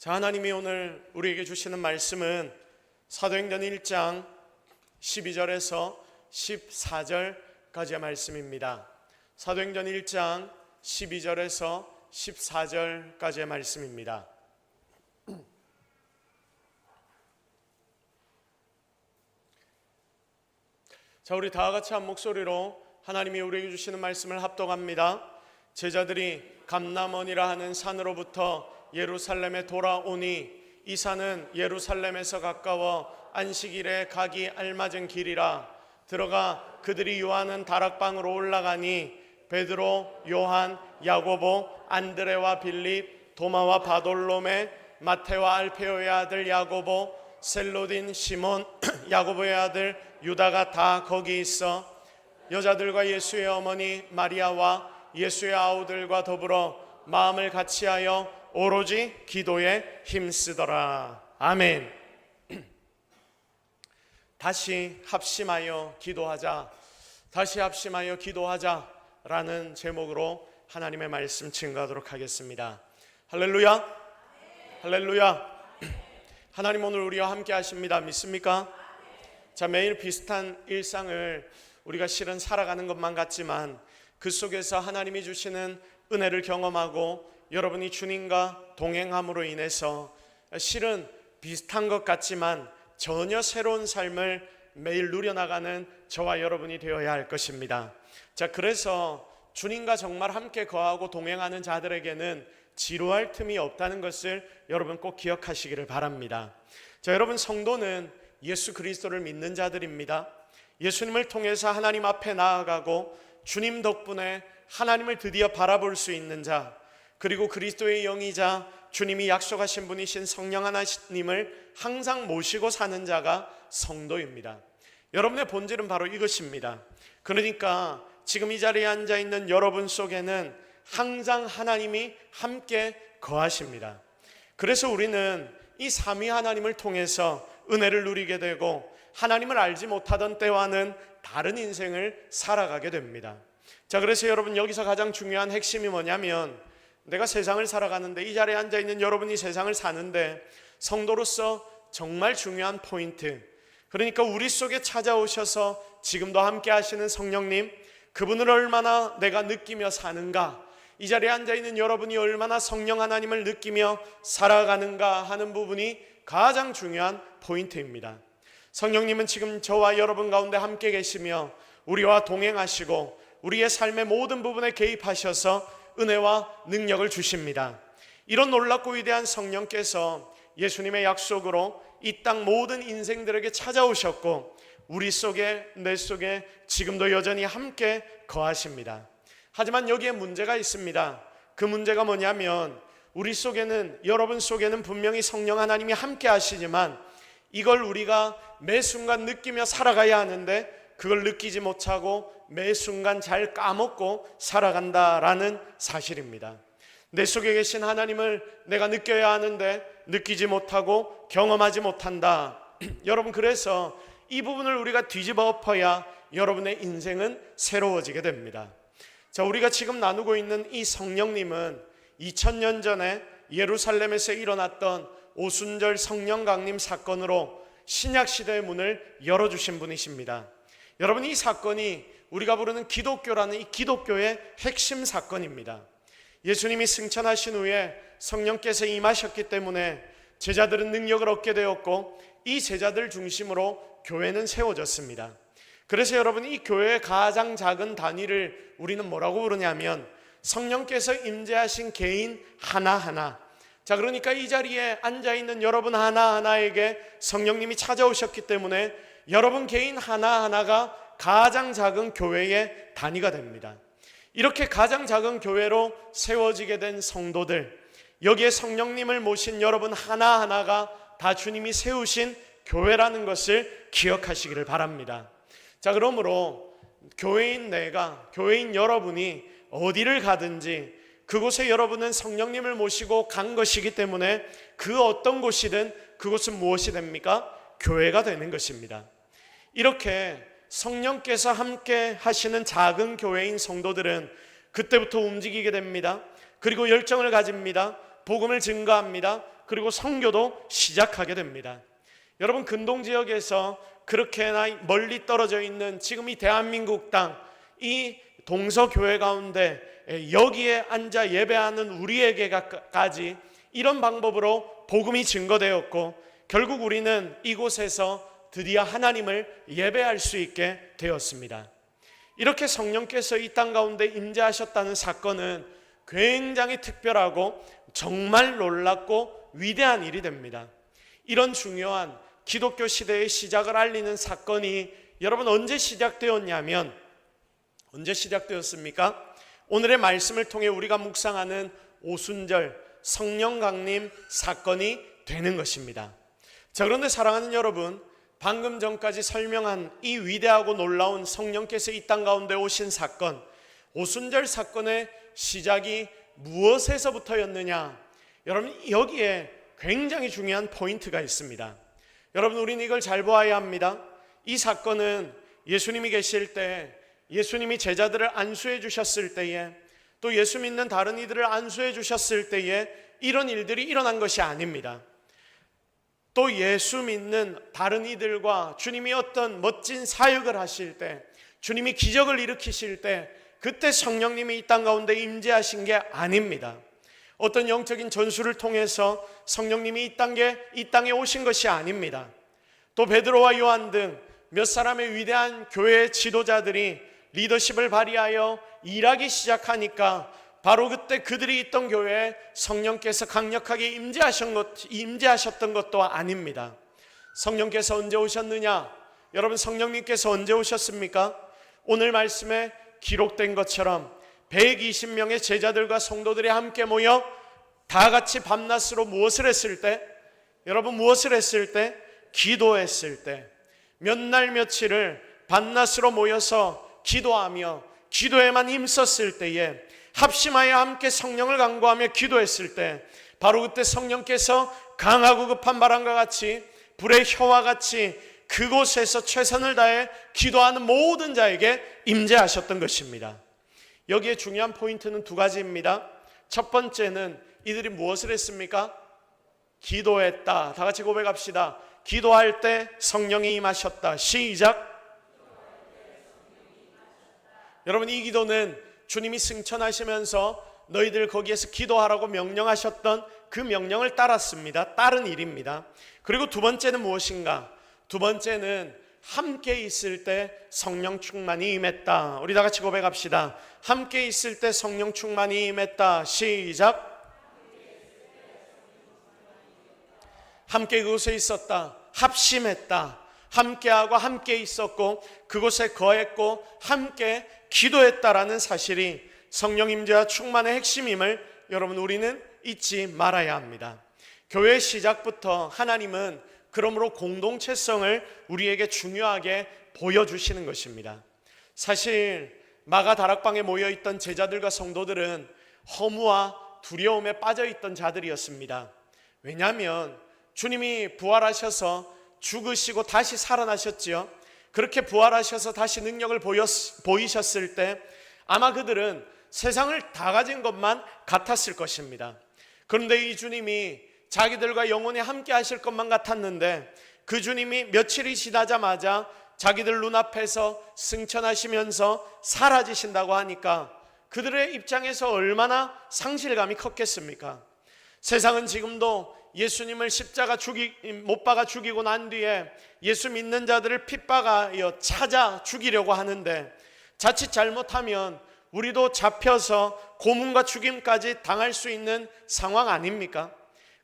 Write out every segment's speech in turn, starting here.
자, 하나님이 오늘 우리에게 주시는 말씀은 사도행전 1장 12절에서 14절까지의 말씀입니다. 사도행전 1장 12절에서 14절까지의 말씀입니다. 자, 우리 다 같이 한 목소리로 하나님이 우리에게 주시는 말씀을 합독합니다. 제자들이 감람원이라 하는 산으로부터 예루살렘에 돌아오니 이 산은 예루살렘에서 가까워 안식일에 가기 알맞은 길이라. 들어가 그들이 요하는 다락방으로 올라가니 베드로, 요한, 야고보, 안드레와 빌립, 도마와 바돌로메, 마테와 알페오의 아들 야고보, 셀로딘, 시몬, 야고보의 아들 유다가 다 거기 있어 여자들과 예수의 어머니 마리아와 예수의 아우들과 더불어 마음을 같이하여 오로지 기도에 힘쓰더라. 아멘. 다시 합심하여 기도하자, 다시 합심하여 기도하자라는 제목으로 하나님의 말씀 증거하도록 하겠습니다. 할렐루야, 할렐루야. 하나님 오늘 우리와 함께 하십니다. 믿습니까? 자, 매일 비슷한 일상을 우리가 실은 살아가는 것만 같지만 그 속에서 하나님이 주시는 은혜를 경험하고 여러분이 주님과 동행함으로 인해서 실은 비슷한 것 같지만 전혀 새로운 삶을 매일 누려나가는 저와 여러분이 되어야 할 것입니다. 자, 그래서 주님과 정말 함께 거하고 동행하는 자들에게는 지루할 틈이 없다는 것을 여러분 꼭 기억하시기를 바랍니다. 자, 여러분, 성도는 예수 그리스도를 믿는 자들입니다. 예수님을 통해서 하나님 앞에 나아가고 주님 덕분에 하나님을 드디어 바라볼 수 있는 자, 그리고 그리스도의 영이자 주님이 약속하신 분이신 성령 하나님을 항상 모시고 사는 자가 성도입니다. 여러분의 본질은 바로 이것입니다. 그러니까 지금 이 자리에 앉아있는 여러분 속에는 항상 하나님이 함께 거하십니다. 그래서 우리는 이 삼위 하나님을 통해서 은혜를 누리게 되고 하나님을 알지 못하던 때와는 다른 인생을 살아가게 됩니다. 자, 그래서 여러분, 여기서 가장 중요한 핵심이 뭐냐면 내가 세상을 살아가는데, 이 자리에 앉아있는 여러분이 세상을 사는데 성도로서 정말 중요한 포인트, 그러니까 우리 속에 찾아오셔서 지금도 함께 하시는 성령님, 그분을 얼마나 내가 느끼며 사는가, 이 자리에 앉아있는 여러분이 얼마나 성령 하나님을 느끼며 살아가는가 하는 부분이 가장 중요한 포인트입니다. 성령님은 지금 저와 여러분 가운데 함께 계시며 우리와 동행하시고 우리의 삶의 모든 부분에 개입하셔서 은혜와 능력을 주십니다. 이런 놀랍고 위대한 성령께서 예수님의 약속으로 이 땅 모든 인생들에게 찾아오셨고 우리 속에, 내 속에 지금도 여전히 함께 거하십니다. 하지만 여기에 문제가 있습니다. 그 문제가 뭐냐면 우리 속에는, 여러분 속에는 분명히 성령 하나님이 함께 하시지만 이걸 우리가 매 순간 느끼며 살아가야 하는데 그걸 느끼지 못하고 매 순간 잘 까먹고 살아간다라는 사실입니다. 내 속에 계신 하나님을 내가 느껴야 하는데 느끼지 못하고 경험하지 못한다. 여러분, 그래서 이 부분을 우리가 뒤집어 엎어야 여러분의 인생은 새로워지게 됩니다. 자, 우리가 지금 나누고 있는 이 성령님은 2000년 전에 예루살렘에서 일어났던 오순절 성령 강림 사건으로 신약시대의 문을 열어주신 분이십니다. 여러분, 이 사건이 우리가 부르는 기독교라는 이 기독교의 핵심 사건입니다. 예수님이 승천하신 후에 성령께서 임하셨기 때문에 제자들은 능력을 얻게 되었고 이 제자들 중심으로 교회는 세워졌습니다. 그래서 여러분, 이 교회의 가장 작은 단위를 우리는 뭐라고 부르냐면 성령께서 임재하신 개인 하나하나. 자, 그러니까 이 자리에 앉아있는 여러분 하나하나에게 성령님이 찾아오셨기 때문에 여러분 개인 하나하나가 가장 작은 교회의 단위가 됩니다. 이렇게 가장 작은 교회로 세워지게 된 성도들, 여기에 성령님을 모신 여러분 하나하나가 다 주님이 세우신 교회라는 것을 기억하시기를 바랍니다. 자, 그러므로 교회인 내가, 교회인 여러분이 어디를 가든지 그곳에 여러분은 성령님을 모시고 간 것이기 때문에 그 어떤 곳이든 그곳은 무엇이 됩니까? 교회가 되는 것입니다. 이렇게 성령께서 함께 하시는 작은 교회인 성도들은 그때부터 움직이게 됩니다. 그리고 열정을 가집니다. 복음을 증거합니다. 그리고 선교도 시작하게 됩니다. 여러분, 근동 지역에서 그렇게나 멀리 떨어져 있는 지금 이 대한민국 땅, 이 동서교회 가운데 여기에 앉아 예배하는 우리에게까지 이런 방법으로 복음이 증거되었고, 결국 우리는 이곳에서 드디어 하나님을 예배할 수 있게 되었습니다. 이렇게 성령께서 이 땅 가운데 임재하셨다는 사건은 굉장히 특별하고 정말 놀랍고 위대한 일이 됩니다. 이런 중요한 기독교 시대의 시작을 알리는 사건이 여러분 언제 시작되었냐면, 언제 시작되었습니까? 오늘의 말씀을 통해 우리가 묵상하는 오순절 성령 강림 사건이 되는 것입니다. 자, 그런데 사랑하는 여러분, 방금 전까지 설명한 이 위대하고 놀라운 성령께서 이 땅 가운데 오신 사건, 오순절 사건의 시작이 무엇에서부터였느냐? 여러분, 여기에 굉장히 중요한 포인트가 있습니다. 여러분, 우리는 이걸 잘 보아야 합니다. 이 사건은 예수님이 계실 때, 예수님이 제자들을 안수해 주셨을 때에, 또 예수 믿는 다른 이들을 안수해 주셨을 때에 이런 일들이 일어난 것이 아닙니다. 또 예수 믿는 다른 이들과 주님이 어떤 멋진 사역을 하실 때, 주님이 기적을 일으키실 때, 그때 성령님이 이 땅 가운데 임재하신 게 아닙니다. 어떤 영적인 전술을 통해서 성령님이 이 땅에 오신 것이 아닙니다. 또 베드로와 요한 등 몇 사람의 위대한 교회 지도자들이 리더십을 발휘하여 일하기 시작하니까 바로 그때 그들이 있던 교회에 성령께서 강력하게 임재하셨던 것도 아닙니다. 성령께서 언제 오셨느냐? 여러분, 성령님께서 언제 오셨습니까? 오늘 말씀에 기록된 것처럼 120명의 제자들과 성도들이 함께 모여 다 같이 밤낮으로 무엇을 했을 때? 여러분, 무엇을 했을 때? 기도했을 때. 몇 날 며칠을 밤낮으로 모여서 기도하며 기도에만 힘썼을 때에, 합심하여 함께 성령을 간구하며 기도했을 때, 바로 그때 성령께서 강하고 급한 바람과 같이, 불의 혀와 같이 그곳에서 최선을 다해 기도하는 모든 자에게 임재하셨던 것입니다. 여기에 중요한 포인트는 두 가지입니다. 첫 번째는 이들이 무엇을 했습니까? 기도했다. 다 같이 고백합시다. 기도할 때 성령이 임하셨다. 시작. 여러분, 이 기도는 주님이 승천하시면서 너희들 거기에서 기도하라고 명령하셨던 그 명령을 따랐습니다. 따른 일입니다. 그리고 두 번째는 무엇인가? 두 번째는 함께 있을 때 성령 충만이 임했다. 우리 다 같이 고백합시다. 함께 있을 때 성령 충만이 임했다. 시작. 함께 그곳에 있었다. 합심했다. 함께하고 함께 있었고 그곳에 거했고 함께 기도했다라는 사실이 성령 임재와 충만의 핵심임을 여러분, 우리는 잊지 말아야 합니다. 교회 시작부터 하나님은 그러므로 공동체성을 우리에게 중요하게 보여주시는 것입니다. 사실 마가 다락방에 모여있던 제자들과 성도들은 허무와 두려움에 빠져있던 자들이었습니다. 왜냐하면 주님이 부활하셔서 죽으시고 다시 살아나셨지요. 그렇게 부활하셔서 다시 능력을 보이셨을 때 아마 그들은 세상을 다 가진 것만 같았을 것입니다. 그런데 이 주님이 자기들과 영원히 함께 하실 것만 같았는데, 그 주님이 며칠이 지나자마자 자기들 눈앞에서 승천하시면서 사라지신다고 하니까 그들의 입장에서 얼마나 상실감이 컸겠습니까? 세상은 지금도 예수님을 십자가 못 박아 죽이고 난 뒤에 예수 믿는 자들을 핍박하여 찾아 죽이려고 하는데, 자칫 잘못하면 우리도 잡혀서 고문과 죽임까지 당할 수 있는 상황 아닙니까?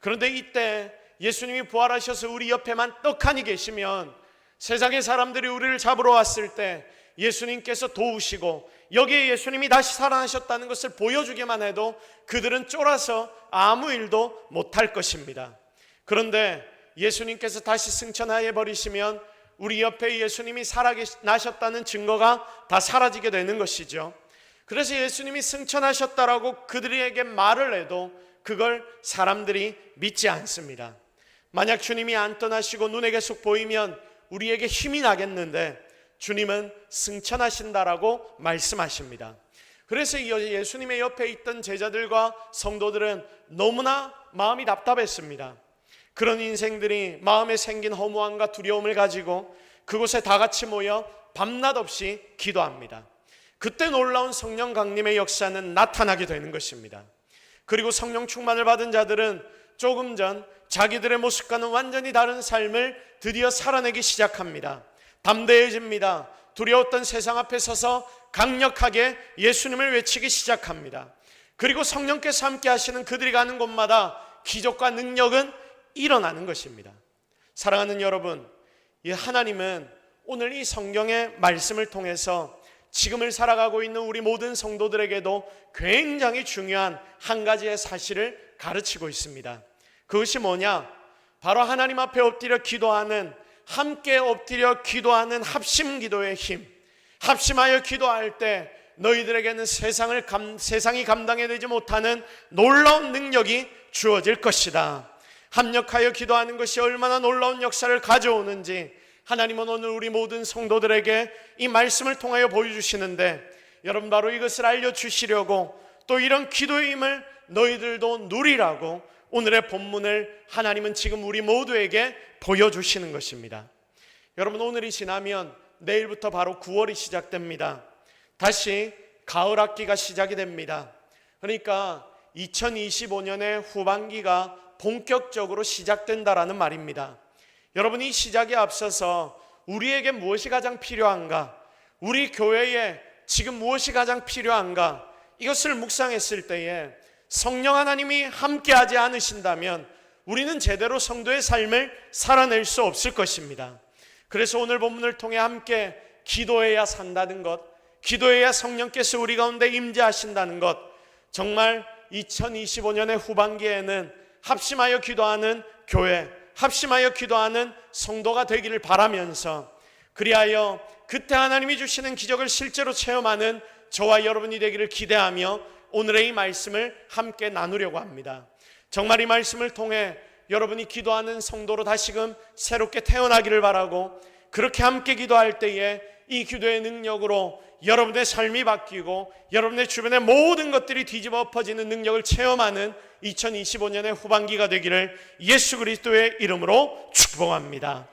그런데 이때 예수님이 부활하셔서 우리 옆에만 떡하니 계시면, 세상의 사람들이 우리를 잡으러 왔을 때 예수님께서 도우시고 여기에 예수님이 다시 살아나셨다는 것을 보여주기만 해도 그들은 쫄아서 아무 일도 못할 것입니다. 그런데 예수님께서 다시 승천하여 버리시면 우리 옆에 예수님이 살아나셨다는 증거가 다 사라지게 되는 것이죠. 그래서 예수님이 승천하셨다라고 그들에게 말을 해도 그걸 사람들이 믿지 않습니다. 만약 주님이 안 떠나시고 눈에 계속 보이면 우리에게 힘이 나겠는데 주님은 승천하신다라고 말씀하십니다. 그래서 예수님의 옆에 있던 제자들과 성도들은 너무나 마음이 답답했습니다. 그런 인생들이 마음에 생긴 허무함과 두려움을 가지고 그곳에 다 같이 모여 밤낮 없이 기도합니다. 그때 놀라운 성령 강림의 역사는 나타나게 되는 것입니다. 그리고 성령 충만을 받은 자들은 조금 전 자기들의 모습과는 완전히 다른 삶을 드디어 살아내기 시작합니다. 담대해집니다. 두려웠던 세상 앞에 서서 강력하게 예수님을 외치기 시작합니다. 그리고 성령께서 함께 하시는 그들이 가는 곳마다 기적과 능력은 일어나는 것입니다. 사랑하는 여러분, 이 하나님은 오늘 이 성경의 말씀을 통해서 지금을 살아가고 있는 우리 모든 성도들에게도 굉장히 중요한 한 가지의 사실을 가르치고 있습니다. 그것이 뭐냐? 바로 하나님 앞에 엎드려 기도하는, 함께 엎드려 기도하는 합심 기도의 힘. 합심하여 기도할 때 너희들에게는 세상이 감당해내지 못하는 놀라운 능력이 주어질 것이다. 합력하여 기도하는 것이 얼마나 놀라운 역사를 가져오는지 하나님은 오늘 우리 모든 성도들에게 이 말씀을 통하여 보여주시는데, 여러분 바로 이것을 알려주시려고 또 이런 기도의 힘을 너희들도 누리라고 오늘의 본문을 하나님은 지금 우리 모두에게 보여주시는 것입니다. 여러분, 오늘이 지나면 내일부터 바로 9월이 시작됩니다. 다시 가을 학기가 시작이 됩니다. 그러니까 2025년의 후반기가 본격적으로 시작된다라는 말입니다. 여러분, 이 시작에 앞서서 우리에게 무엇이 가장 필요한가? 우리 교회에 지금 무엇이 가장 필요한가? 이것을 묵상했을 때에 성령 하나님이 함께하지 않으신다면 우리는 제대로 성도의 삶을 살아낼 수 없을 것입니다. 그래서 오늘 본문을 통해 함께 기도해야 산다는 것, 기도해야 성령께서 우리 가운데 임재하신다는 것, 정말 2025년의 후반기에는 합심하여 기도하는 교회, 합심하여 기도하는 성도가 되기를 바라면서, 그리하여 그때 하나님이 주시는 기적을 실제로 체험하는 저와 여러분이 되기를 기대하며 오늘의 이 말씀을 함께 나누려고 합니다. 정말 이 말씀을 통해 여러분이 기도하는 성도로 다시금 새롭게 태어나기를 바라고, 그렇게 함께 기도할 때에 이 기도의 능력으로 여러분의 삶이 바뀌고 여러분의 주변의 모든 것들이 뒤집어 엎어지는 능력을 체험하는 2025년의 후반기가 되기를 예수 그리스도의 이름으로 축복합니다.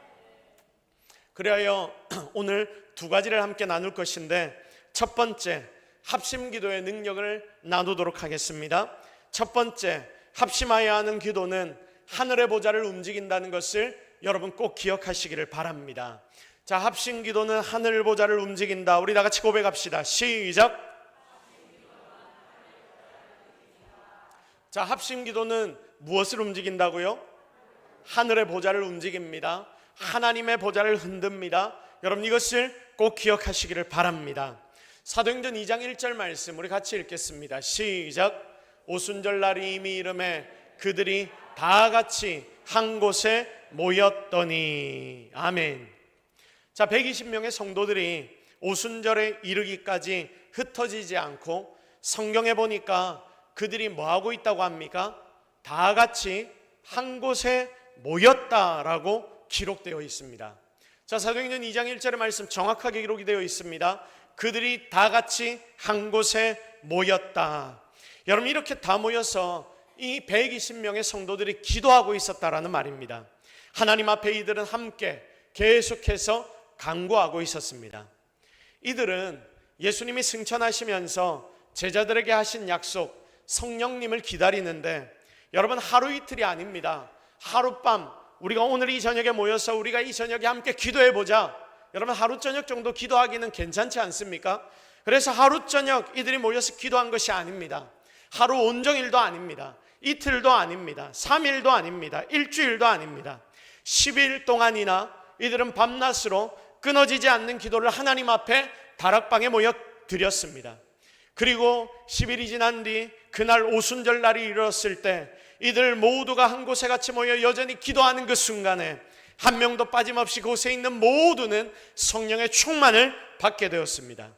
그리하여 오늘 두 가지를 함께 나눌 것인데, 첫 번째, 합심기도의 능력을 나누도록 하겠습니다. 첫 번째, 합심하여야 하는 기도는 하늘의 보좌를 움직인다는 것을 여러분 꼭 기억하시기를 바랍니다. 자, 합심기도는 하늘 보좌를 움직인다. 우리 다 같이 고백합시다. 시작. 자, 합심기도는 무엇을 움직인다고요? 하늘의 보좌를 움직입니다. 하나님의 보좌를 흔듭니다. 여러분, 이것을 꼭 기억하시기를 바랍니다. 사도행전 2장 1절 말씀 우리 같이 읽겠습니다. 시작. 오순절날이 이미 이름에 그들이 다 같이 한 곳에 모였더니. 아멘. 자, 120명의 성도들이 오순절에 이르기까지 흩어지지 않고, 성경에 보니까 그들이 뭐하고 있다고 합니까? 다 같이 한 곳에 모였다라고 기록되어 있습니다. 자, 사도행전 2장 1절의 말씀 정확하게 기록이 되어 있습니다. 그들이 다 같이 한 곳에 모였다. 여러분, 이렇게 다 모여서 이 120명의 성도들이 기도하고 있었다라는 말입니다. 하나님 앞에 이들은 함께 계속해서 간구하고 있었습니다. 이들은 예수님이 승천하시면서 제자들에게 하신 약속, 성령님을 기다리는데, 여러분, 하루 이틀이 아닙니다. 하룻밤, 우리가 오늘 이 저녁에 모여서 우리가 이 저녁에 함께 기도해보자. 여러분, 하루 저녁 정도 기도하기는 괜찮지 않습니까? 그래서 하루 저녁 이들이 모여서 기도한 것이 아닙니다. 하루 온종일도 아닙니다. 이틀도 아닙니다. 3일도 아닙니다. 일주일도 아닙니다. 10일 동안이나 이들은 밤낮으로 끊어지지 않는 기도를 하나님 앞에 다락방에 모여 드렸습니다. 그리고 10일이 지난 뒤 그날 오순절 날이 이르렀을 때 이들 모두가 한 곳에 같이 모여 여전히 기도하는 그 순간에 한 명도 빠짐없이 그곳에 있는 모두는 성령의 충만을 받게 되었습니다.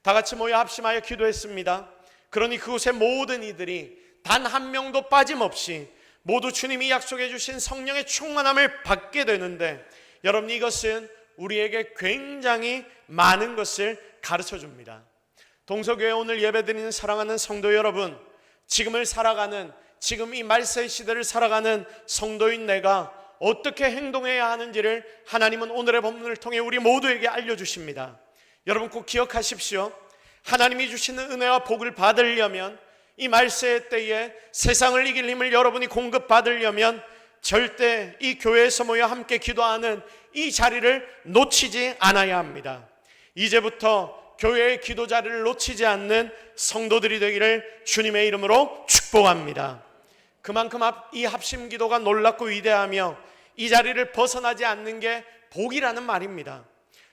다 같이 모여 합심하여 기도했습니다. 그러니 그곳의 모든 이들이 단 한 명도 빠짐없이 모두 주님이 약속해 주신 성령의 충만함을 받게 되는데, 여러분, 이것은 우리에게 굉장히 많은 것을 가르쳐 줍니다. 동서교회 오늘 예배드리는 사랑하는 성도 여러분, 지금을 살아가는 지금 이 말세 시대를 살아가는 성도인 내가 어떻게 행동해야 하는지를 하나님은 오늘의 본문을 통해 우리 모두에게 알려주십니다. 여러분 꼭 기억하십시오. 하나님이 주시는 은혜와 복을 받으려면, 이 말세의 때에 세상을 이길 힘을 여러분이 공급받으려면 절대 이 교회에서 모여 함께 기도하는 이 자리를 놓치지 않아야 합니다. 이제부터 교회의 기도 자리를 놓치지 않는 성도들이 되기를 주님의 이름으로 축복합니다. 그만큼 이 합심 기도가 놀랍고 위대하며 이 자리를 벗어나지 않는 게 복이라는 말입니다.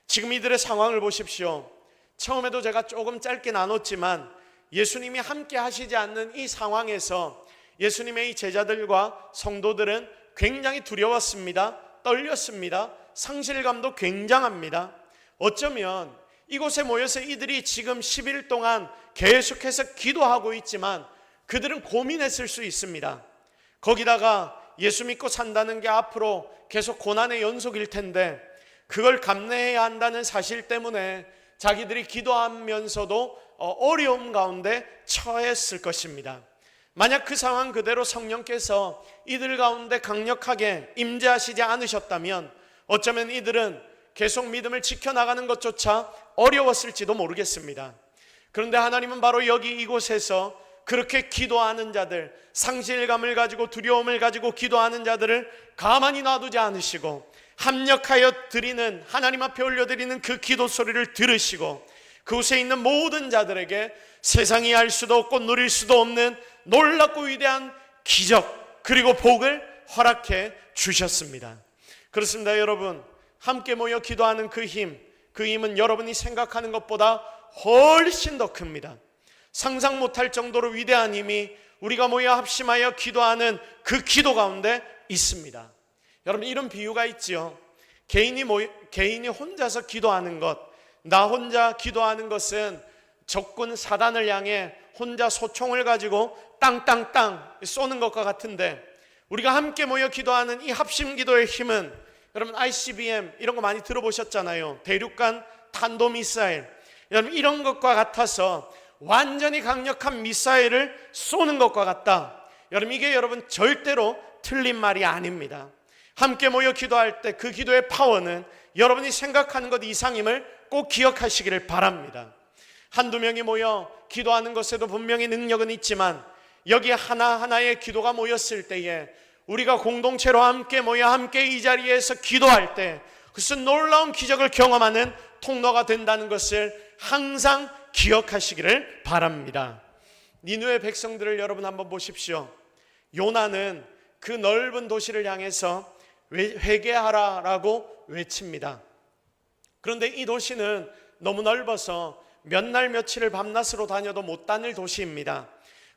지금 이들의 상황을 보십시오. 처음에도 제가 조금 짧게 나눴지만 예수님이 함께 하시지 않는 이 상황에서 예수님의 이 제자들과 성도들은 굉장히 두려웠습니다. 떨렸습니다. 상실감도 굉장합니다. 어쩌면 이곳에 모여서 이들이 지금 10일 동안 계속해서 기도하고 있지만 그들은 고민했을 수 있습니다. 거기다가 예수 믿고 산다는 게 앞으로 계속 고난의 연속일 텐데 그걸 감내해야 한다는 사실 때문에 자기들이 기도하면서도 어려움 가운데 처했을 것입니다. 만약 그 상황 그대로 성령께서 이들 가운데 강력하게 임재하시지 않으셨다면 어쩌면 이들은 계속 믿음을 지켜나가는 것조차 어려웠을지도 모르겠습니다. 그런데 하나님은 바로 여기 이곳에서 그렇게 기도하는 자들, 상실감을 가지고 두려움을 가지고 기도하는 자들을 가만히 놔두지 않으시고 합력하여 드리는, 하나님 앞에 올려드리는 그 기도 소리를 들으시고 그곳에 있는 모든 자들에게 세상이 알 수도 없고 누릴 수도 없는 놀랍고 위대한 기적 그리고 복을 허락해 주셨습니다. 그렇습니다. 여러분, 함께 모여 기도하는 그 힘은 여러분이 생각하는 것보다 훨씬 더 큽니다. 상상 못할 정도로 위대한 힘이 우리가 모여 합심하여 기도하는 그 기도 가운데 있습니다. 여러분, 이런 비유가 있지요. 개인이 혼자서 기도하는 것, 나 혼자 기도하는 것은 적군 사단을 향해 혼자 소총을 가지고 땅땅땅 쏘는 것과 같은데, 우리가 함께 모여 기도하는 이 합심 기도의 힘은, 여러분 ICBM 이런 거 많이 들어보셨잖아요. 대륙간 탄도미사일, 여러분 이런 것과 같아서 완전히 강력한 미사일을 쏘는 것과 같다. 여러분 이게 여러분 절대로 틀린 말이 아닙니다. 함께 모여 기도할 때 그 기도의 파워는 여러분이 생각하는 것 이상임을 꼭 기억하시기를 바랍니다. 한두 명이 모여 기도하는 것에도 분명히 능력은 있지만 여기 하나하나의 기도가 모였을 때에 우리가 공동체로 함께 모여 함께 이 자리에서 기도할 때 그것은 놀라운 기적을 경험하는 통로가 된다는 것을 항상 기억하시기를 바랍니다. 니느웨 백성들을 여러분 한번 보십시오. 요나는 그 넓은 도시를 향해서 회개하라라고 외칩니다. 그런데 이 도시는 너무 넓어서 몇 날 며칠을 밤낮으로 다녀도 못 다닐 도시입니다.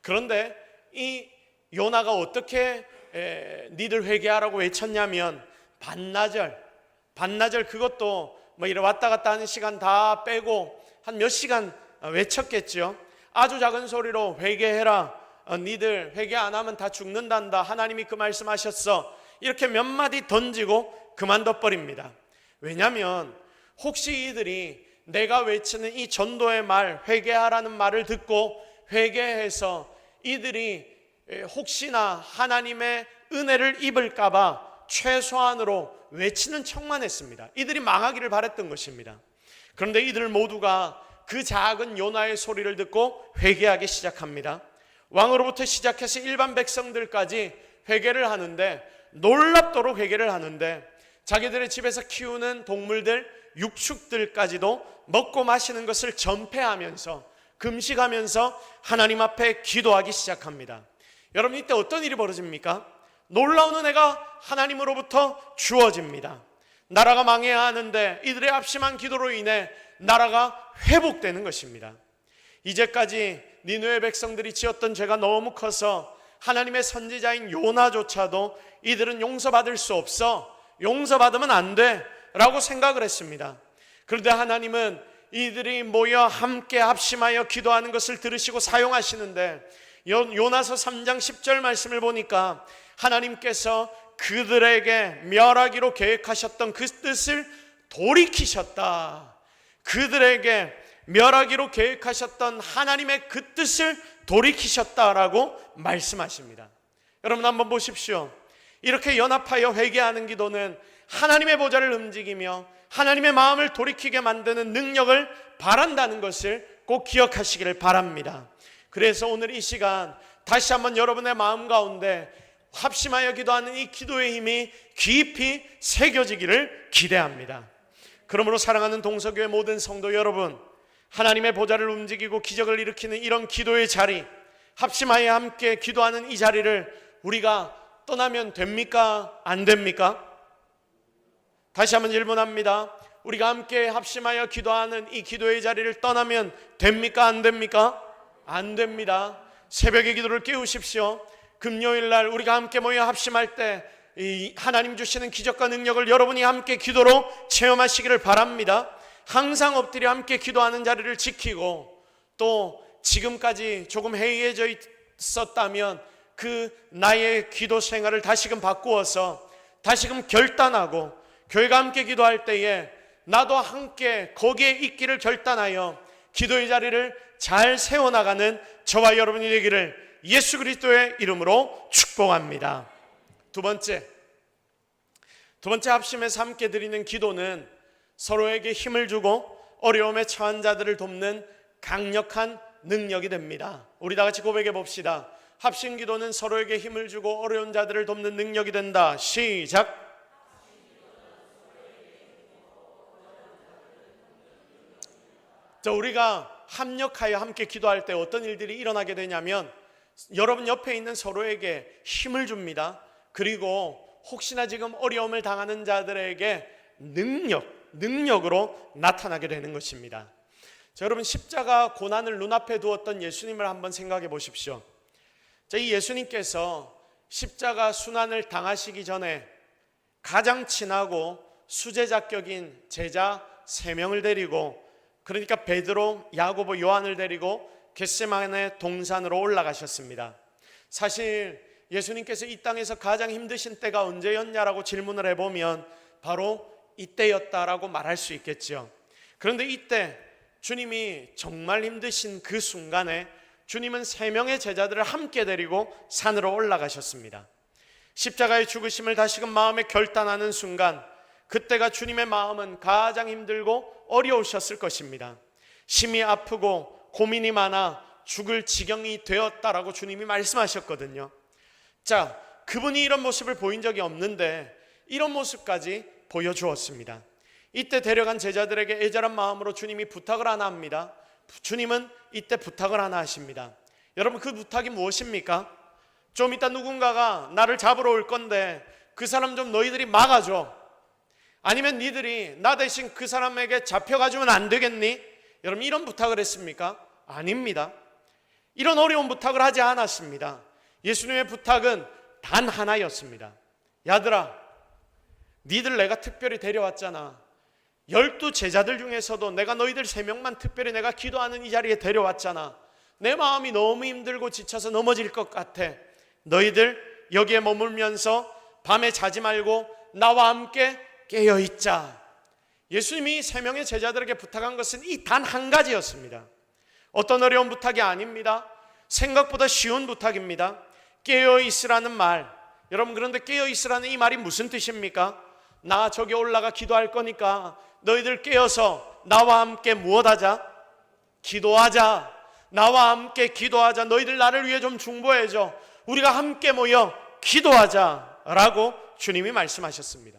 그런데 이 요나가 어떻게 니들 회개하라고 외쳤냐면 반나절 그것도 뭐 이래 왔다 갔다 하는 시간 다 빼고 한 몇 시간 외쳤겠죠. 아주 작은 소리로 회개해라, 니들 회개 안 하면 다 죽는단다, 하나님이 그 말씀하셨어, 이렇게 몇 마디 던지고 그만둬 버립니다. 왜냐하면 혹시 이들이 내가 외치는 이 전도의 말, 회개하라는 말을 듣고 회개해서 이들이 혹시나 하나님의 은혜를 입을까봐 최소한으로 외치는 척만 했습니다. 이들이 망하기를 바랬던 것입니다. 그런데 이들 모두가 그 작은 요나의 소리를 듣고 회개하기 시작합니다. 왕으로부터 시작해서 일반 백성들까지 회개를 하는데, 놀랍도록 회개를 하는데 자기들의 집에서 키우는 동물들, 육축들까지도 먹고 마시는 것을 전폐하면서 금식하면서 하나님 앞에 기도하기 시작합니다. 여러분, 이때 어떤 일이 벌어집니까? 놀라운 은혜가 하나님으로부터 주어집니다. 나라가 망해야 하는데 이들의 합심한 기도로 인해 나라가 회복되는 것입니다. 이제까지 니느웨 백성들이 지었던 죄가 너무 커서 하나님의 선지자인 요나조차도 이들은 용서받을 수 없어, 용서받으면 안 돼 라고 생각을 했습니다. 그런데 하나님은 이들이 모여 함께 합심하여 기도하는 것을 들으시고 사용하시는데, 요나서 3장 10절 말씀을 보니까 하나님께서 그들에게 멸하기로 계획하셨던 그 뜻을 돌이키셨다. 그들에게 멸하기로 계획하셨던 하나님의 그 뜻을 돌이키셨다라고 말씀하십니다. 여러분 한번 보십시오. 이렇게 연합하여 회개하는 기도는 하나님의 보좌를 움직이며 하나님의 마음을 돌이키게 만드는 능력을 바란다는 것을 꼭 기억하시기를 바랍니다. 그래서 오늘 이 시간 다시 한번 여러분의 마음 가운데 합심하여 기도하는 이 기도의 힘이 깊이 새겨지기를 기대합니다. 그러므로 사랑하는 동서교회 모든 성도 여러분, 하나님의 보좌를 움직이고 기적을 일으키는 이런 기도의 자리, 합심하여 함께 기도하는 이 자리를 우리가 떠나면 됩니까? 안 됩니까? 다시 한번 질문합니다. 우리가 함께 합심하여 기도하는 이 기도의 자리를 떠나면 됩니까? 안 됩니까? 안 됩니다. 새벽의 기도를 깨우십시오. 금요일 날 우리가 함께 모여 합심할 때 이 하나님 주시는 기적과 능력을 여러분이 함께 기도로 체험하시기를 바랍니다. 항상 엎드려 함께 기도하는 자리를 지키고, 또 지금까지 조금 해이해져 있었다면 그 나의 기도 생활을 다시금 바꾸어서 다시금 결단하고, 교회가 함께 기도할 때에 나도 함께 거기에 있기를 결단하여 기도의 자리를 잘 세워나가는 저와 여러분이 되기를 예수 그리스도의 이름으로 축복합니다. 두 번째 합심해서 함께 드리는 기도는 서로에게 힘을 주고 어려움에 처한 자들을 돕는 강력한 능력이 됩니다. 우리 다 같이 고백해 봅시다. 합심 기도는 서로에게 힘을 주고 어려운 자들을 돕는 능력이 된다. 시작. 자, 우리가 합력하여 함께 기도할 때 어떤 일들이 일어나게 되냐면, 여러분 옆에 있는 서로에게 힘을 줍니다. 그리고 혹시나 지금 어려움을 당하는 자들에게 능력으로 나타나게 되는 것입니다. 자, 여러분 십자가 고난을 눈앞에 두었던 예수님을 한번 생각해 보십시오. 자, 이 예수님께서 십자가 순환을 당하시기 전에 가장 친하고 수제자격인 제자 3명을 데리고, 그러니까 베드로, 야고보, 요한을 데리고 겟세마네 동산으로 올라가셨습니다. 사실 예수님께서 이 땅에서 가장 힘드신 때가 언제였냐라고 질문을 해보면 바로 이때였다라고 말할 수 있겠죠. 그런데 이때 주님이 정말 힘드신 그 순간에 주님은 3명의 제자들을 함께 데리고 산으로 올라가셨습니다. 십자가의 죽으심을 다시금 마음에 결단하는 순간, 그때가 주님의 마음은 가장 힘들고 어려우셨을 것입니다. 심히 아프고 고민이 많아 죽을 지경이 되었다라고 주님이 말씀하셨거든요. 자, 그분이 이런 모습을 보인 적이 없는데 이런 모습까지 보여주었습니다. 이때 데려간 제자들에게 애절한 마음으로 주님이 부탁을 하나 합니다. 주님은 이때 부탁을 하나 하십니다. 여러분, 그 부탁이 무엇입니까? 좀 이따 누군가가 나를 잡으러 올 건데 그 사람 좀 너희들이 막아줘. 아니면 니들이 나 대신 그 사람에게 잡혀가주면 안 되겠니? 여러분, 이런 부탁을 했습니까? 아닙니다. 이런 어려운 부탁을 하지 않았습니다. 예수님의 부탁은 단 하나였습니다. 야들아, 니들 내가 특별히 데려왔잖아. 12 제자들 중에서도 내가 너희들 3명만 특별히 내가 기도하는 이 자리에 데려왔잖아. 내 마음이 너무 힘들고 지쳐서 넘어질 것 같아. 너희들 여기에 머물면서 밤에 자지 말고 나와 함께 깨어있자. 예수님이 3명의 제자들에게 부탁한 것은 이 단 한 가지였습니다. 어떤 어려운 부탁이 아닙니다. 생각보다 쉬운 부탁입니다. 깨어있으라는 말. 여러분, 그런데 깨어있으라는 이 말이 무슨 뜻입니까? 나 저기 올라가 기도할 거니까 너희들 깨어서 나와 함께 무엇하자? 기도하자. 나와 함께 기도하자. 너희들 나를 위해 좀 중보해줘. 우리가 함께 모여 기도하자 라고 주님이 말씀하셨습니다.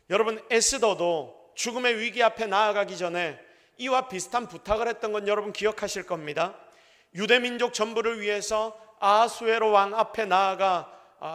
여러분, 에스더도 죽음의 위기 앞에 나아가기 전에 이와 비슷한 부탁을 했던 건 여러분 기억하실 겁니다. 유대민족 전부를 위해서 아하수에로 왕 앞에 나아가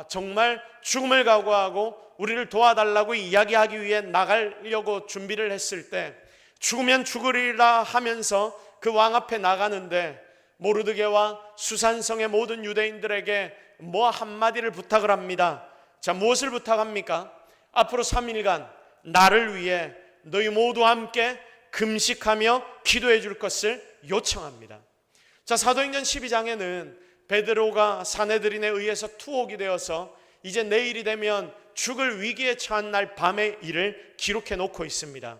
정말 죽음을 각오하고 우리를 도와달라고 이야기하기 위해 나가려고 준비를 했을 때 죽으면 죽으리라 하면서 그 왕 앞에 나가는데 모르드게와 수산성의 모든 유대인들에게 뭐 한마디를 부탁을 합니다. 자, 무엇을 부탁합니까? 앞으로 3일간 나를 위해 너희 모두 함께 금식하며 기도해 줄 것을 요청합니다. 자, 사도행전 12장에는 베드로가 사내들인에 의해서 투옥이 되어서 이제 내일이 되면 죽을 위기에 처한 날 밤의 일을 기록해 놓고 있습니다.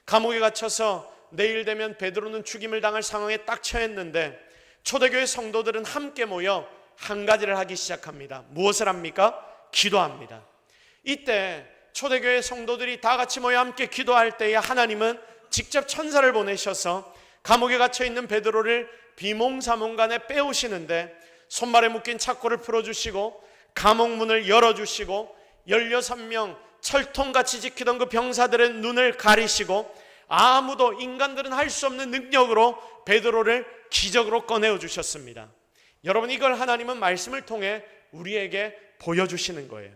감옥에 갇혀서 내일 되면 베드로는 죽임을 당할 상황에 딱 처했는데 초대교회 성도들은 함께 모여 한 가지를 하기 시작합니다. 무엇을 합니까? 기도합니다. 이때 초대교회 성도들이 다 같이 모여 함께 기도할 때에 하나님은 직접 천사를 보내셔서 감옥에 갇혀있는 베드로를 비몽사몽간에 빼오시는데 손발에 묶인 착고를 풀어주시고 감옥 문을 열어주시고 16명 철통같이 지키던 그 병사들의 눈을 가리시고 아무도 인간들은 할 수 없는 능력으로 베드로를 기적으로 꺼내어 주셨습니다. 여러분, 이걸 하나님은 말씀을 통해 우리에게 보여주시는 거예요.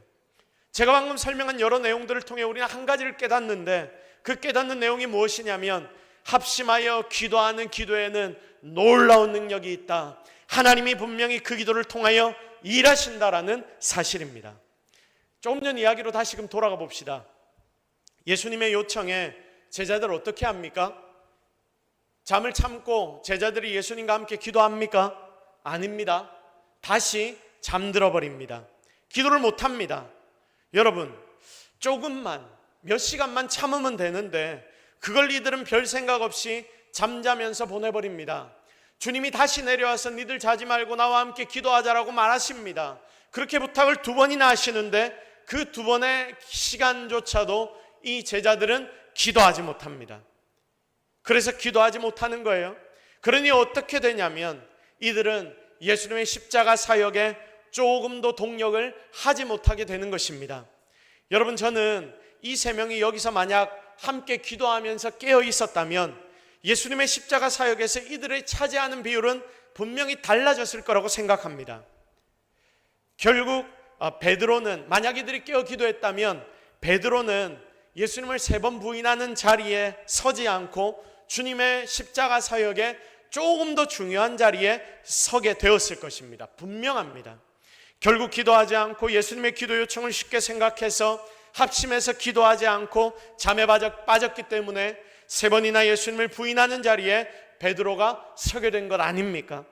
제가 방금 설명한 여러 내용들을 통해 우리는 한 가지를 깨닫는데, 그 깨닫는 내용이 무엇이냐면 합심하여 기도하는 기도에는 놀라운 능력이 있다. 하나님이 분명히 그 기도를 통하여 일하신다라는 사실입니다. 조금 전 이야기로 다시금 돌아가 봅시다. 예수님의 요청에 제자들 어떻게 합니까? 잠을 참고 제자들이 예수님과 함께 기도합니까? 아닙니다. 다시 잠들어 버립니다. 기도를 못합니다. 여러분, 조금만 몇 시간만 참으면 되는데 그걸 이들은 별 생각 없이 잠자면서 보내버립니다. 주님이 다시 내려와서 니들 자지 말고 나와 함께 기도하자라고 말하십니다. 그렇게 부탁을 2번이나 하시는데 그 2번의 시간조차도 이 제자들은 기도하지 못합니다. 그래서 기도하지 못하는 거예요. 그러니 어떻게 되냐면 이들은 예수님의 십자가 사역에 조금도 동력을 하지 못하게 되는 것입니다. 여러분, 저는 이 3명이 여기서 만약 함께 기도하면서 깨어 있었다면 예수님의 십자가 사역에서 이들의 차지하는 비율은 분명히 달라졌을 거라고 생각합니다. 결국 베드로는, 만약 이들이 깨어 기도했다면 베드로는 예수님을 3번 부인하는 자리에 서지 않고 주님의 십자가 사역에 조금 더 중요한 자리에 서게 되었을 것입니다. 분명합니다. 결국 기도하지 않고 예수님의 기도 요청을 쉽게 생각해서 합심해서 기도하지 않고 잠에 빠졌기 때문에 3번이나 예수님을 부인하는 자리에 베드로가 서게 된 것 아닙니까?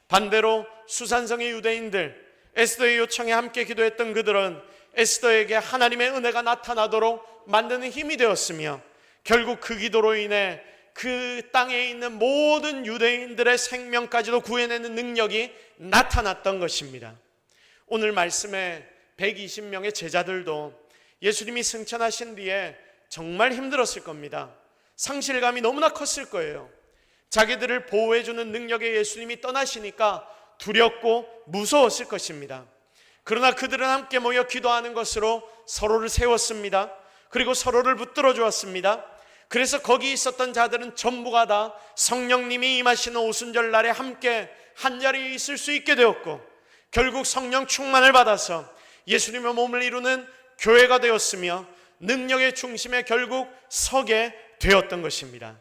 반대로 수산성의 유대인들, 에스더의 요청에 함께 기도했던 그들은 에스더에게 하나님의 은혜가 나타나도록 만드는 힘이 되었으며 결국 그 기도로 인해 그 땅에 있는 모든 유대인들의 생명까지도 구해내는 능력이 나타났던 것입니다. 오늘 말씀에 120명의 제자들도 예수님이 승천하신 뒤에 정말 힘들었을 겁니다. 상실감이 너무나 컸을 거예요. 자기들을 보호해주는 능력의 예수님이 떠나시니까 두렵고 무서웠을 것입니다. 그러나 그들은 함께 모여 기도하는 것으로 서로를 세웠습니다. 그리고 서로를 붙들어 주었습니다. 그래서 거기 있었던 자들은 전부가 다 성령님이 임하시는 오순절 날에 함께 한자리에 있을 수 있게 되었고 결국 성령 충만을 받아서 예수님의 몸을 이루는 교회가 되었으며 능력의 중심에 결국 서게 되었던 것입니다.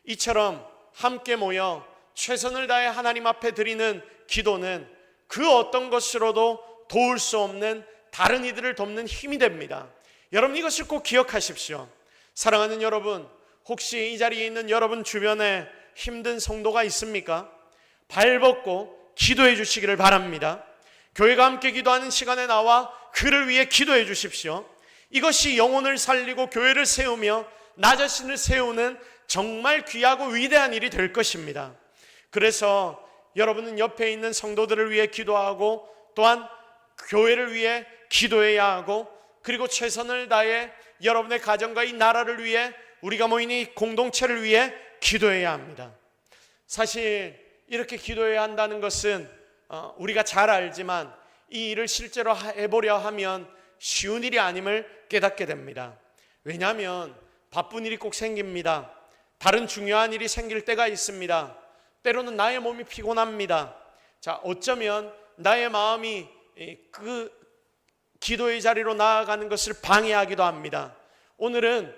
이처럼 함께 모여 최선을 다해 하나님 앞에 드리는 기도는 그 어떤 것으로도 도울 수 없는 다른 이들을 돕는 힘이 됩니다. 여러분, 이것을 꼭 기억하십시오. 사랑하는 여러분, 혹시 이 자리에 있는 여러분 주변에 힘든 성도가 있습니까? 발벗고 기도해 주시기를 바랍니다. 교회가 함께 기도하는 시간에 나와 그를 위해 기도해 주십시오. 이것이 영혼을 살리고 교회를 세우며 나 자신을 세우는 정말 귀하고 위대한 일이 될 것입니다. 그래서 여러분은 옆에 있는 성도들을 위해 기도하고 또한 교회를 위해 기도해야 하고 그리고 최선을 다해 여러분의 가정과 이 나라를 위해 우리가 모인 이 공동체를 위해 기도해야 합니다. 사실 이렇게 기도해야 한다는 것은 우리가 잘 알지만 이 일을 실제로 해보려 하면 쉬운 일이 아님을 깨닫게 됩니다. 왜냐하면 바쁜 일이 꼭 생깁니다. 다른 중요한 일이 생길 때가 있습니다. 때로는 나의 몸이 피곤합니다. 자, 어쩌면 나의 마음이 그 기도의 자리로 나아가는 것을 방해하기도 합니다. 오늘은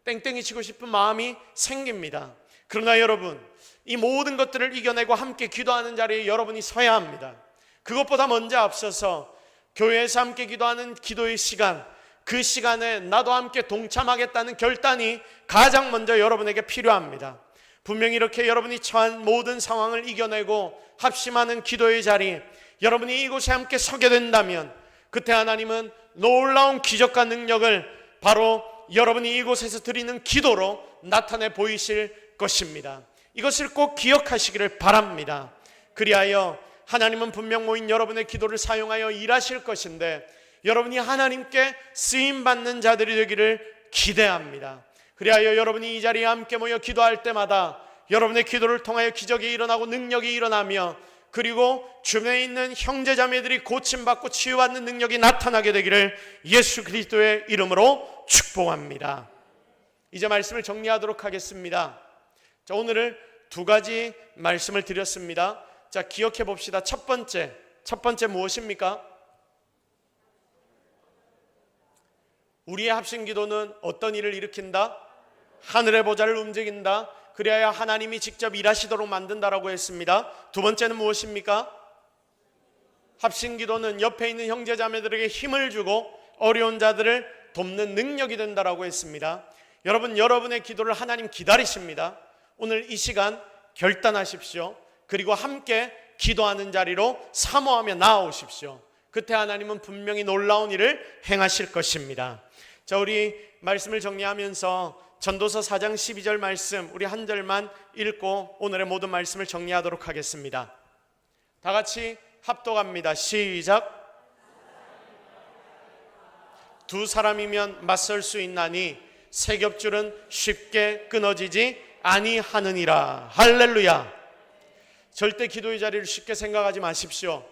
땡땡이 치고 싶은 마음이 생깁니다. 그러나 여러분, 이 모든 것들을 이겨내고 함께 기도하는 자리에 여러분이 서야 합니다. 그것보다 먼저 앞서서 교회에서 함께 기도하는 기도의 시간, 그 시간에 나도 함께 동참하겠다는 결단이 가장 먼저 여러분에게 필요합니다. 분명히 이렇게 여러분이 처한 모든 상황을 이겨내고 합심하는 기도의 자리, 여러분이 이곳에 함께 서게 된다면 그때 하나님은 놀라운 기적과 능력을 바로 여러분이 이곳에서 드리는 기도로 나타내 보이실 것입니다. 이것을 꼭 기억하시기를 바랍니다. 그리하여 하나님은 분명 모인 여러분의 기도를 사용하여 일하실 것인데 여러분이 하나님께 쓰임받는 자들이 되기를 기대합니다. 그리하여 여러분이 이 자리에 함께 모여 기도할 때마다 여러분의 기도를 통하여 기적이 일어나고 능력이 일어나며 그리고 주변에 있는 형제자매들이 고침받고 치유받는 능력이 나타나게 되기를 예수 그리스도의 이름으로 축복합니다. 이제 말씀을 정리하도록 하겠습니다. 자, 오늘은 두 가지 말씀을 드렸습니다. 자, 기억해 봅시다. 첫 번째 무엇입니까? 우리의 합심 기도는 어떤 일을 일으킨다? 하늘의 보좌를 움직인다. 그래야 하나님이 직접 일하시도록 만든다라고 했습니다. 두 번째는 무엇입니까? 합심 기도는 옆에 있는 형제자매들에게 힘을 주고 어려운 자들을 돕는 능력이 된다라고 했습니다. 여러분, 여러분의 기도를 하나님 기다리십니다. 오늘 이 시간 결단하십시오. 그리고 함께 기도하는 자리로 사모하며 나아오십시오. 그때 하나님은 분명히 놀라운 일을 행하실 것입니다. 자, 우리 말씀을 정리하면서 전도서 4장 12절 말씀 우리 한 절만 읽고 오늘의 모든 말씀을 정리하도록 하겠습니다. 다 같이 합독합니다. 시작. 두 사람이면 맞설 수 있나니 세 겹줄은 쉽게 끊어지지 아니하느니라. 할렐루야. 절대 기도의 자리를 쉽게 생각하지 마십시오.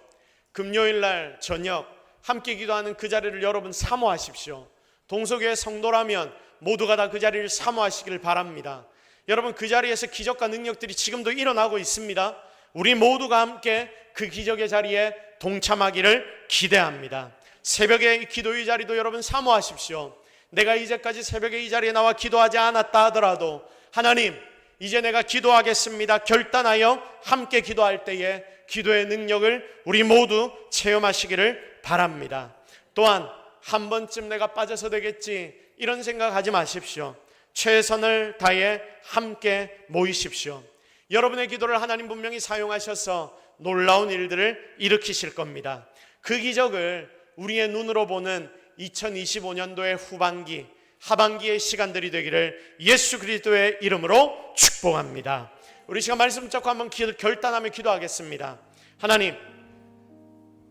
금요일날 저녁 함께 기도하는 그 자리를 여러분 사모하십시오. 동서교회 성도라면 모두가 다 그 자리를 사모하시길 바랍니다. 여러분, 그 자리에서 기적과 능력들이 지금도 일어나고 있습니다. 우리 모두가 함께 그 기적의 자리에 동참하기를 기대합니다. 새벽에 기도의 자리도 여러분 사모하십시오. 내가 이제까지 새벽에 이 자리에 나와 기도하지 않았다 하더라도 하나님, 이제 내가 기도하겠습니다 결단하여 함께 기도할 때에 기도의 능력을 우리 모두 체험하시기를 바랍니다. 또한 한 번쯤 내가 빠져서 되겠지 이런 생각하지 마십시오. 최선을 다해 함께 모이십시오. 여러분의 기도를 하나님 분명히 사용하셔서 놀라운 일들을 일으키실 겁니다. 그 기적을 우리의 눈으로 보는 2025년도의 후반기, 하반기의 시간들이 되기를 예수 그리스도의 이름으로 축복합니다. 우리 시간 말씀 붙잡고 한번 결단하며 기도하겠습니다. 하나님,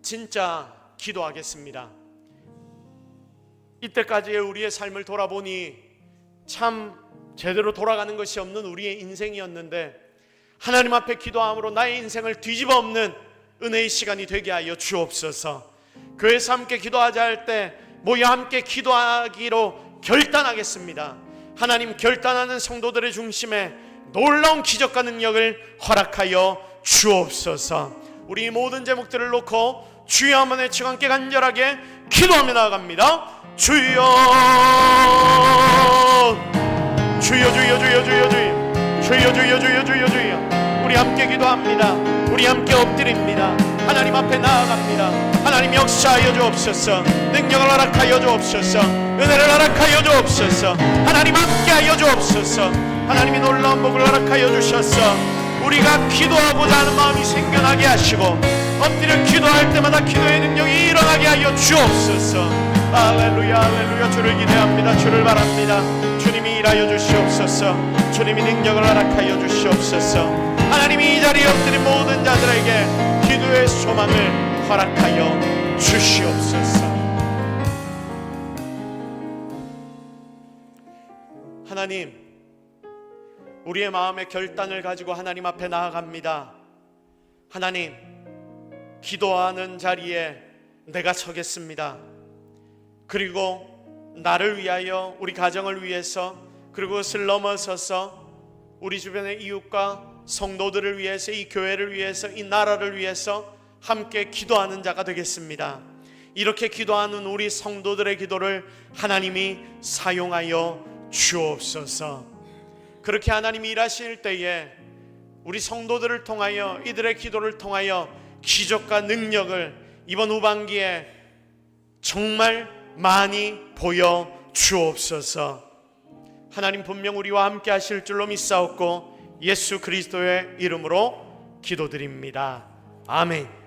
진짜 기도하겠습니다. 이때까지의 우리의 삶을 돌아보니 참 제대로 돌아가는 것이 없는 우리의 인생이었는데 하나님 앞에 기도함으로 나의 인생을 뒤집어 엎는 은혜의 시간이 되게 하여 주옵소서. 교회에서 함께 기도하자 할 때 모여 함께 기도하기로 결단하겠습니다. 하나님, 결단하는 성도들의 중심에 놀라운 기적과 능력을 허락하여 주옵소서. 우리 모든 제목들을 놓고 주여 한번 외치고 함께 간절하게 기도하며 나아갑니다. 주여, 주여, 주여, 주여, 주여, 주여, 주여, 주여, 주여, 주여, 주여. 우리 함께 기도합니다. 우리 함께 엎드립니다. 하나님 앞에 나아갑니다. 하나님 역사하여 주옵소서. 능력을 허락하여 주옵소서. 은혜를 허락하여 주옵소서. 하나님 함께하여 주옵소서. 하나님이 놀라운 복을 허락하여 주셔서 우리가 기도하고자 하는 마음이 생겨나게 하시고 엎드려 기도할 때마다 기도의 능력이 일어나게 하여 주옵소서. 할렐루야, 할렐루야. 주를 기대합니다. 주를 바랍니다. 주님이 일하여 주시옵소서. 주님이 능력을 허락하여 주시옵소서. 하나님이 이 자리에 엎드린 모든 자들에게 기도의 소망을 허락하여 주시옵소서. 하나님, 우리의 마음의 결단을 가지고 하나님 앞에 나아갑니다. 하나님, 기도하는 자리에 내가 서겠습니다. 그리고 나를 위하여, 우리 가정을 위해서, 그리고 그것을 넘어서서 우리 주변의 이웃과 성도들을 위해서, 이 교회를 위해서, 이 나라를 위해서 함께 기도하는 자가 되겠습니다. 이렇게 기도하는 우리 성도들의 기도를 하나님이 사용하여 주옵소서. 그렇게 하나님이 일하실 때에 우리 성도들을 통하여, 이들의 기도를 통하여 기적과 능력을 이번 후반기에 정말 많이 보여 주옵소서. 하나님 분명 우리와 함께 하실 줄로 믿사옵고 예수 그리스도의 이름으로 기도드립니다. 아멘.